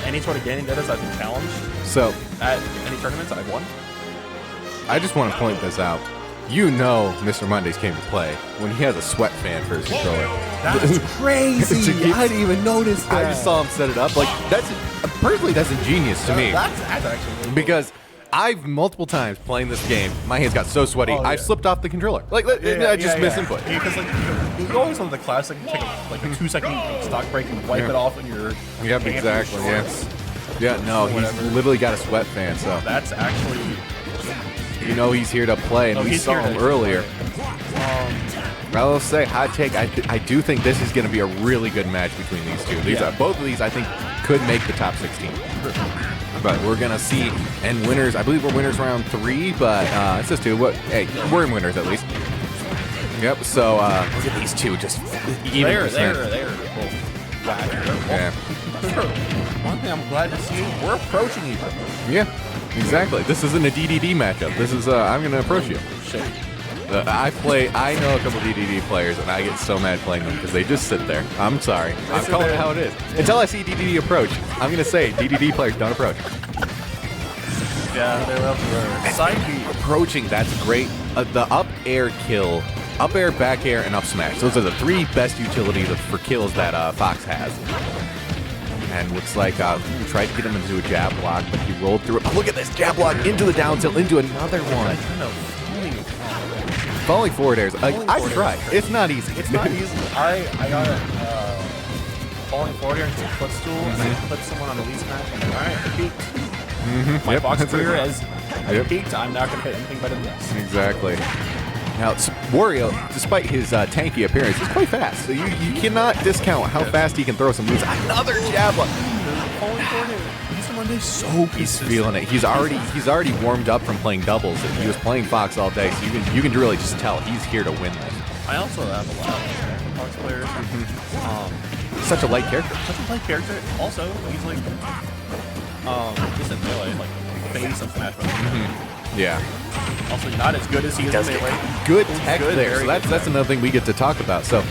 any sort of gaming status I've been challenged So, at any tournaments I've won. I just want to point this out. You know Mr. Mondays came to play when he has a sweat fan for his controller. That's crazy. I didn't even notice that. I just saw him set it up. Like, personally, that's ingenious to me. That's actually really cool. Because I've multiple times playing this game, my hands got so sweaty, I slipped off the controller. Like, I just missed input. Because you always on the classic, take a 2-second stock break and wipe it off in your. Yep, exactly. Yeah, no, he's literally got a sweat fan. So that's actually. You know he's here to play, and we saw him earlier. I will say, hot take, I do think this is going to be a really good match between these two. Both of these, I think, could make the top 16. But we're going to see, and winners, I believe we're winners round 3, but it's just 2. Hey, we're in winners at least. Yep, so look at these two, just even percent. They're Yeah. One thing I'm glad to see, we're approaching each other. Yeah, exactly. This isn't a DDD matchup. This is, I'm going to approach you. Shit. I know a couple DDD players, and I get so mad playing them because they just sit there. I'm sorry. I'm calling it how it is. Until I see DDD approach, I'm going to say DDD players don't approach. Yeah, they love to side B approaching, that's great. The up air kill, up air, back air, and up smash. Those are the 3 best utilities for kills that Fox has. And looks like he tried to get him into a jab block, but he rolled through it. Oh, look at this jab block into the down tilt, into another one. Falling forward airs. I've tried. It's not easy. It's not easy. I got a falling forward air into a footstool, and I put someone on the lead smash, and I'm like, alright, I peaked. My box career as I peaked, I'm not going to hit anything better than this. Exactly. Now, Wario, despite his tanky appearance, is quite fast. So you cannot discount how fast he can throw some moves. Another jab block. Falling forward air. So he's feeling it. He's already warmed up from playing doubles. He was playing Fox all day, so you can really just tell he's here to win this. I also have a lot of American Fox players. Such a light character. Also, he's like just in melee, like face of Smash Bros. Yeah. Also, not as good as he is in melee. Good tech there. So that's another thing we get to talk about. So,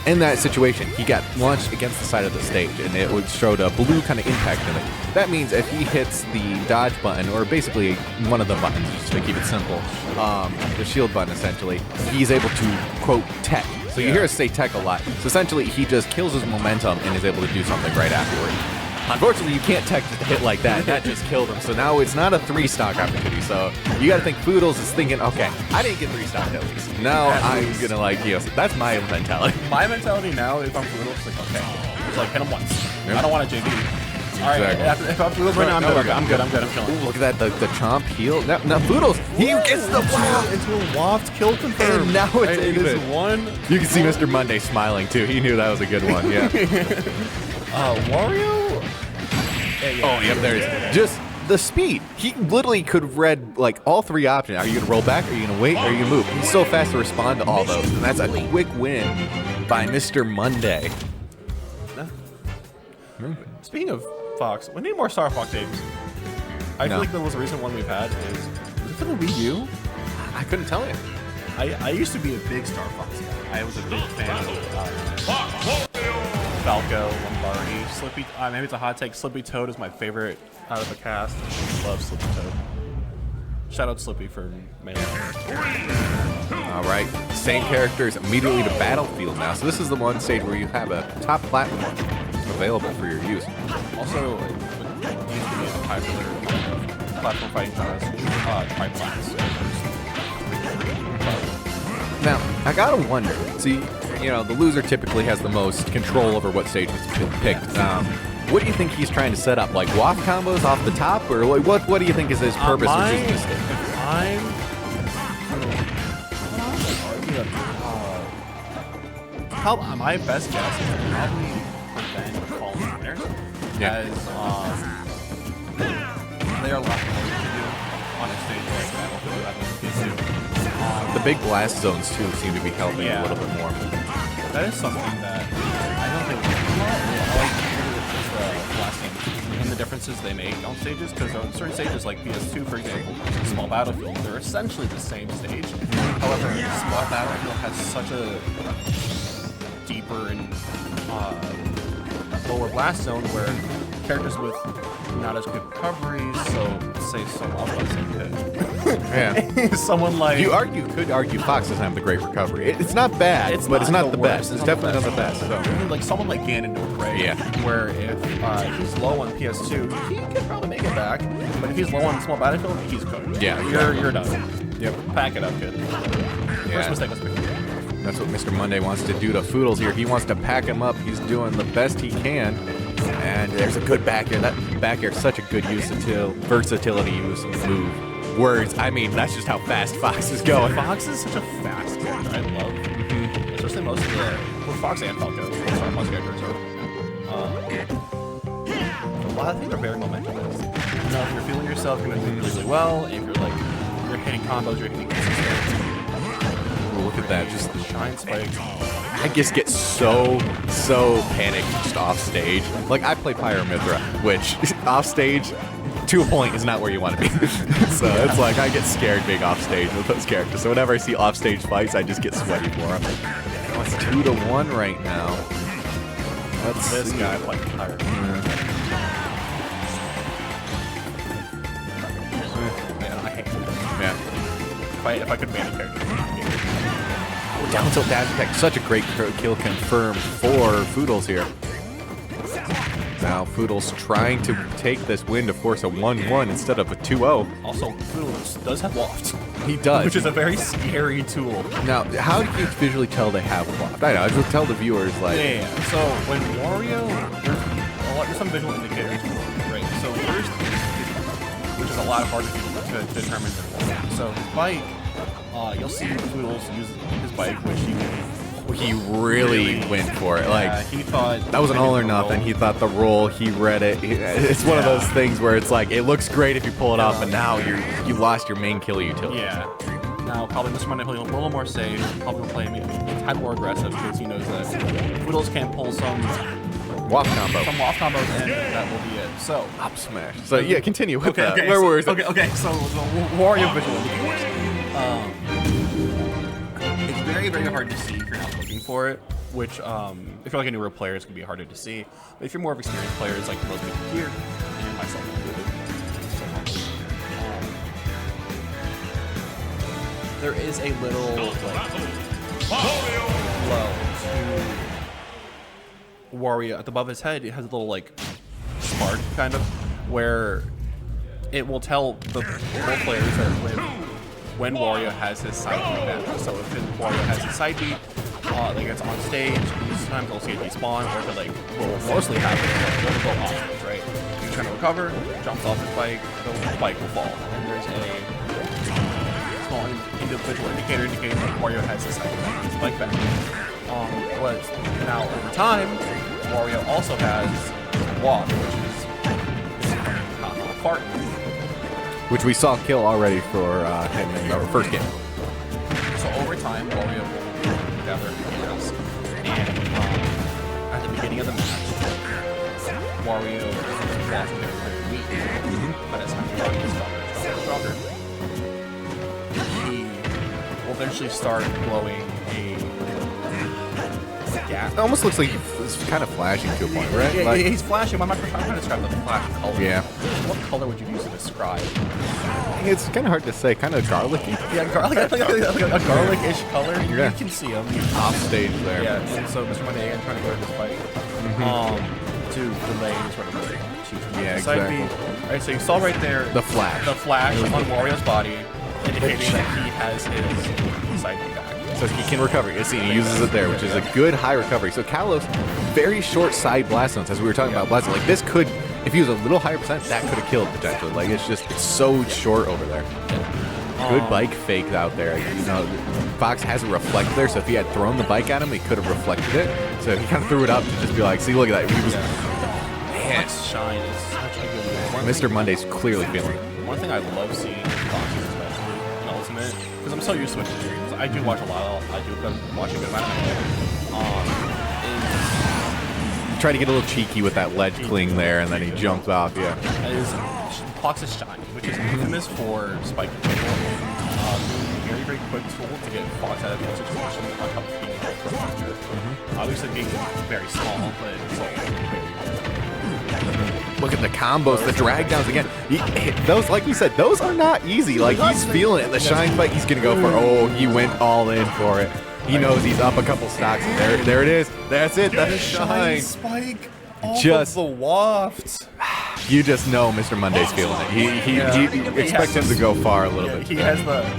in that situation, he got launched against the side of the stage, and it showed a blue kind of impact in it. That means if he hits the dodge button, or basically one of the buttons, just to keep it simple, the shield button essentially, he's able to, quote, tech. So you hear us say tech a lot. So essentially, he just kills his momentum and is able to do something right afterward. Unfortunately, you can't tech to hit like that. That just killed him. So now it's not a 3-stock opportunity. So you got to think Foodles is thinking, okay, I didn't get 3-stock at least. Now I'm going to that's my mentality. My mentality now, if I'm Foodles, it's like, okay, it's like hit him once. I don't want a JB. All right, exactly. If I'm Foodles right now, I'm good. I'm chilling. Ooh, look at that, the chomp heal. Now Foodles, he gets the into a waft kill confirmed. And now it's it is one. You can see Mr. Monday smiling too. He knew that was a good one. Yeah. Wario. There he is. Just the speed. He literally could have read like all 3 options. Are you gonna roll back? Are you gonna wait? Are you gonna move? He's so fast to respond to all those, and that's a quick win by Mr. Monday. Speaking of Fox, we need more Star Fox games. I feel like the most recent one we've had is it for the Wii U? I couldn't tell you. I used to be a big Star Fox guy. I was a big fan of Falco, Lombardi, Slippy. Maybe it's a hot take. Slippy Toad is my favorite out of the cast. Love Slippy Toad. Shout out Slippy for Melee. All right, same characters immediately to Battlefield now. So this is the one stage where you have a top platform available for your use. Also, it used to be a popular platform fighting genre, triplats. Now, I gotta wonder. See, the loser typically has the most control over what stage is picked. What do you think he's trying to set up? Like waft combos off the top, or what do you think is his purpose of choosing this stage? My best guess is probably prevent falling winners. As they are a lot more to do on a stage like Battlefield rather than the big blast zones too seem to be helping a little bit more. That is something that I don't think I like blasting and the differences they make on stages, because on certain stages like PS2 for example, Small Battlefield, they're essentially the same stage. However, Small Battlefield has such a deeper and lower blast zone where characters with not as quick recovery, so say someone could. Yeah. Someone like Could argue Fox doesn't have the great recovery. It's not bad, but it's not the best. It's definitely not the best. So. Like someone like Ganondorf, right? Yeah. Where if he's low on PS2, he could probably make it back. But if he's low on small battlefield, he's cooked. Yeah, you're done. Yep. Pack it up, kid. First mistake was picking. That's what Mr. Monday wants to do to Foodles here. He wants to pack him up. He's doing the best he can. And there's a good back air. That back air is such a good versatility use move. Words. I mean, that's just how fast Fox is going. Fox is such a fast character. I love. Especially most of the Fox and Falco. Sorry, most characters are. A lot of things are very momentum. If you're feeling yourself, you're gonna do really well. And if you're hitting combos, you're hitting. Look at that, just the shine spike. I just get so panicked just off stage. Like I play Pyramithra, which off stage to a point is not where you want to be. So it's like I get scared being off stage with those characters. So whenever I see off stage fights, I just get sweaty for them. It's 2-1 right now. That's this guy like Pyramithra. Man, I hate him. Yeah. If I could ban a character. Down tilt dash attack, such a great kill confirmed for Foodles here. Now Foodles trying to take this win to force a 1-1 instead of a 2-0. Also, Foodles does have waft. He does. Which is a very scary tool. Now, how do you visually tell they have waft? I know, I just tell the viewers like... Yeah. So when Wario, there's some visual indicators, right? So first, which is a lot harder to determine than waft. So bike. You'll see Foodles use his bike, which he really went for it. Like he thought that was an all or nothing. He thought the roll. He read it. It's one of those things where it's like it looks great if you pull it off, but now you lost your main kill utility. Yeah. Now probably Mr. Monday will be a little more safe. Probably will play maybe a tad more aggressive because he knows that Foodles can pull some waft combo. Some waft combos, and that will be it. So up smash. So yeah, continue with that. Okay, Where were we? Okay. So the Wario visual indicators. It's very, very hard to see if you're not looking for it, which, if you're like a newer player, it's going to be harder to see. But if you're more of experienced players, like most people here, and myself included, there is a little, like, flow to Wario. At the above his head, it has a little, like, spark, kind of, where it will tell the role players that when Wario has his side beat back. So if Wario has his side beat, like it's on stage, sometimes they'll see it despawn, or if it like will mostly happen, like, it'll go off stage, right? He's trying to recover, jumps off his bike, the bike will fall. And there's a small individual indicator indicating that Wario has his bike back. Now over time, Wario also has Walk, which is fart. Which we saw kill already for him in our first game. So over time, Wario will gather kills, and at the beginning of the match, Wario is watching very weak, but as time goes on, he's stronger. He will eventually start blowing a gap. It almost looks like he's kind of flashing to a point, right? Yeah, like, he's flashing. I'm trying to describe the flash color. Yeah. What color would you use to describe? It's kind of hard to say. Kind of garlicky. Yeah, like a garlic-ish color. You can see him. Off stage there. Yeah, and so Mr. Monday again trying to go to this fight to delay sort of like yeah, exactly. Alright, so you saw right there the flash on Wario's body, indicating that he has his side beat back. So he can recover. You see, he uses it there, which is a good high recovery. So Kalos, very short side blast zones, as we were talking about blast. Like this could, if he was a little higher percent, that could have killed potentially. Like it's so short over there. Good bike fake out there. You know, Fox has a reflect there, so if he had thrown the bike at him, he could have reflected it. So he kind of threw it up to just be like, see, look at that. He was, man, shine is such a good one. Mr. Monday's clearly feeling it. One thing I love seeing Fox, especially in Ultimate, because I'm so used to switching streams. I do watch a lot. I do watch a good amount of try to get a little cheeky with that ledge cling there, and then he jumps off. Yeah. Is Fox's shine, which is infamous for spike control. Very, very quick tool to get Fox out of the situation on top of being Obviously being very small, but it's also very Look at the combos, the drag downs again. Those, like we said, those are not easy. Like, he's feeling it. The shine fight, he's going to go for, he went all in for it. He knows he's up a couple stocks. There it is. That's it. The shine spike. Just the waft. You just know Mr. Monday's feeling it. He expects him to go far a little bit. He has the